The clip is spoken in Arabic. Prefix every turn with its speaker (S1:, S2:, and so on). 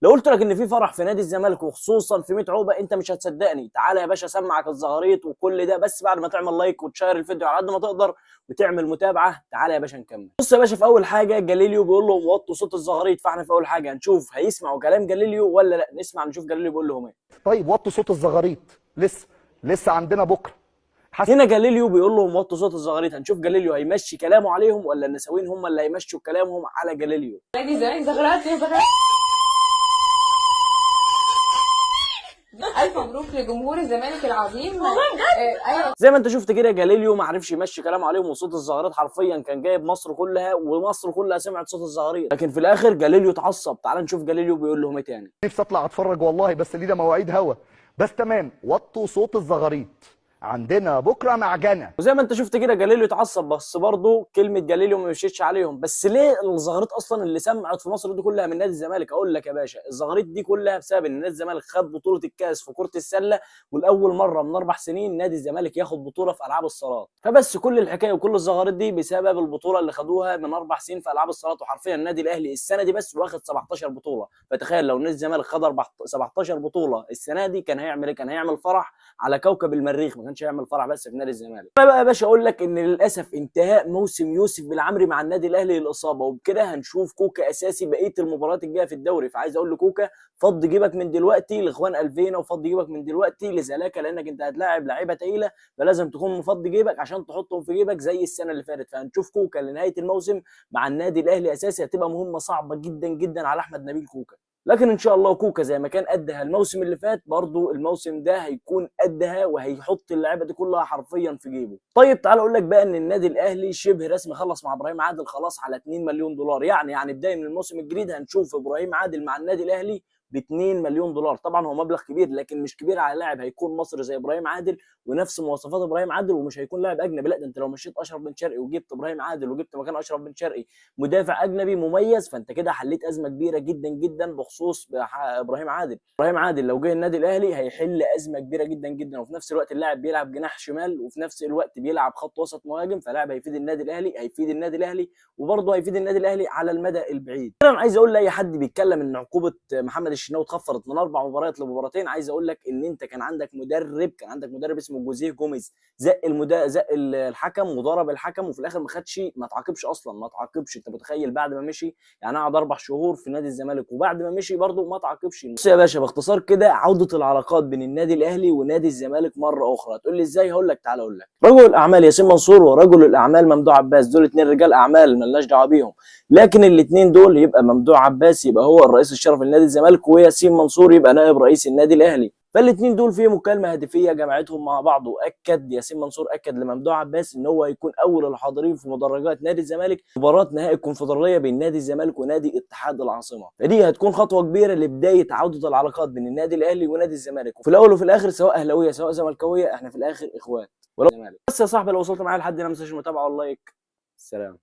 S1: لو قلت لك ان في فرح في نادي الزمالك وخصوصا في 100 عقبه انت مش هتصدقني. تعالى يا باشا اسمعك الزغاريط وكل ده، بس بعد ما تعمل لايك وتشير الفيديو على قد ما تقدر وتعمل متابعه. تعالى يا باشا نكمل. بص يا باشا، في اول حاجه جاليليو بيقول لهم وطوا صوت الزغاريط، فاحنا في اول حاجه هنشوف هيسمعوا كلام جاليليو ولا لا. نسمع نشوف جاليليو بيقول لهم ايه.
S2: طيب وطوا صوت الزغاريط، لسه عندنا بكره.
S1: هنا جاليليو بيقول لهم وطوا صوت الزغاريط. هنشوف جاليليو هيمشي كلامه عليهم ولا النساوين هم اللي هيمشوا كلامهم على جاليليو.
S3: نادي الزمالك زغرات يا زغرات. الف مبروك لجمهور الزمالك العظيم. والله بجد. ايوه
S1: زي ما انت شفت كده جاليليو ما عرفش يمشي كلامه عليهم، وصوت الزغاريط حرفيا كان جايب مصر كلها، ومصر كلها سمعت صوت الزغاريط. لكن في الاخر جاليليو اتعصب. تعال نشوف جاليليو بيقول لهم ايه تاني.
S2: نفسي اطلع اتفرج والله، بس لينا مواعيد هوا. بس تمام، وطوا صوت الزغاريط، عندنا بكره معجنه.
S1: وزي ما انت شفت كده جاليليو اتعصب، بس برضه كلمه جاليليو ما مشيتش عليهم. بس ليه الزغاريط اصلا اللي سمعت في مصر دي كلها من نادي الزمالك؟ اقول لك يا باشا، الزغاريط دي كلها بسبب ان نادي الزمالك خد بطوله الكاس في كره السله، والاول مره من 4 سنين نادي الزمالك ياخد بطوله في العاب الصالات. فبس كل الحكايه وكل الزغاريط دي بسبب البطوله اللي خدوها من 4 سنين في العاب الصالات. وحرفيا النادي الاهلي السنه دي بس واخد 17 بطوله. فتخيل لو نادي الزمالك خد 17 بطوله السنه دي كان هيعمل ايه؟ كان هيعمل فرح على كوكب المريخ، ما كانش هيعمل فرح بس في نادي الزمالك. انا بقى يا باشا اقول لك ان للاسف انتهاء موسم يوسف بالعمري مع النادي الاهلي للاصابه، وبكده هنشوف كوكا اساسي بقيه المباريات الجايه في الدوري. فعايز اقول لكوكا فض جيبك من دلوقتي لاخوان الفينا، وفض جيبك من دلوقتي لزلاكا، لانك انت هتلاعب لعيبه تقيله، فلازم تكون مفضي جيبك عشان تحطهم في جيبك زي السنه اللي فاتت. فهنشوف كوكا لنهايه الموسم مع النادي الاهلي اساسي، هتبقى مهمه صعبه جدا جدا على احمد نبيل كوكا. لكن ان شاء الله كوكا زي ما كان قدها الموسم اللي فات برضو الموسم ده هيكون قدها، وهيحط اللعيبه دي كلها حرفيا في جيبه. طيب تعال اقول لك بقى ان النادي الاهلي شبه رسمي خلص مع ابراهيم عادل خلاص على 2 مليون دولار. يعني بدايه من الموسم الجديد هنشوف ابراهيم عادل مع النادي الاهلي ب 2 مليون دولار. طبعا هو مبلغ كبير، لكن مش كبير على لاعب هيكون مصري زي ابراهيم عادل ونفس مواصفات ابراهيم عادل، ومش هيكون لاعب اجنبي. لا ده انت لو مشيت اشرف بن شرقي وجبت ابراهيم عادل وجبت مكان اشرف بن شرقي مدافع اجنبي مميز، فانت كده حليت ازمه كبيره جدا جدا بخصوص ابراهيم عادل. ابراهيم عادل لو جه النادي الاهلي هيحل ازمه كبيره جدا جدا، وفي نفس الوقت اللاعب بيلعب جناح شمال وفي نفس الوقت بيلعب خط وسط مهاجم، فلاعب هيفيد النادي الاهلي، هيفيد النادي الاهلي وبرضه هيفيد النادي الاهلي على المدى البعيد. انا عايز اقول لاي حد بيتكلم ان عقوبه محمد الشناوي اتخفضت من 4 مباريات لمباراتين، عايز اقول لك ان انت كان عندك مدرب اسمه جوزيه جوميز، زق الحكم وضرب الحكم، وفي الاخر ما تعاقبش اصلا، ما تعاقبش. انت متخيل بعد ما مشي؟ يعني قعد 4 شهور في نادي الزمالك وبعد ما مشي برضه ما تعاقبش. بص يا باشا باختصار كده، عوده العلاقات بين النادي الاهلي ونادي الزمالك مره اخرى. تقول لي ازاي؟ هقول لك، تعالى اقول لك. رجل الاعمال ياسين منصور ورجل الاعمال ممدوح عباس، دول 2 رجال اعمال مالناش دعوه بيهم، لكن الاثنين دول يبقى ممدوح عباس يبقى هو الرئيس الشرفي لنادي الزمالك، وياسين منصور يبقى نائب رئيس النادي الاهلي. فالاثنين دول في مكالمه هاتفيه جمعتهم مع بعض، واكد ياسين منصور اكد لممدوح عباس ان هو هيكون اول الحاضرين في مدرجات نادي الزمالك مباراه نهائي الكونفدراليه بين نادي الزمالك ونادي اتحاد العاصمه. فدي هتكون خطوه كبيره لبدايه عوده العلاقات بين النادي الاهلي ونادي الزمالك، وفي الاول وفي الاخر سواء اهلاويه سواء زملكاويه احنا في الاخر اخوات. ولو بس يا صاحبي لو وصلت معايا لحد هنا ما تنساش المتابعه واللايك. سلام.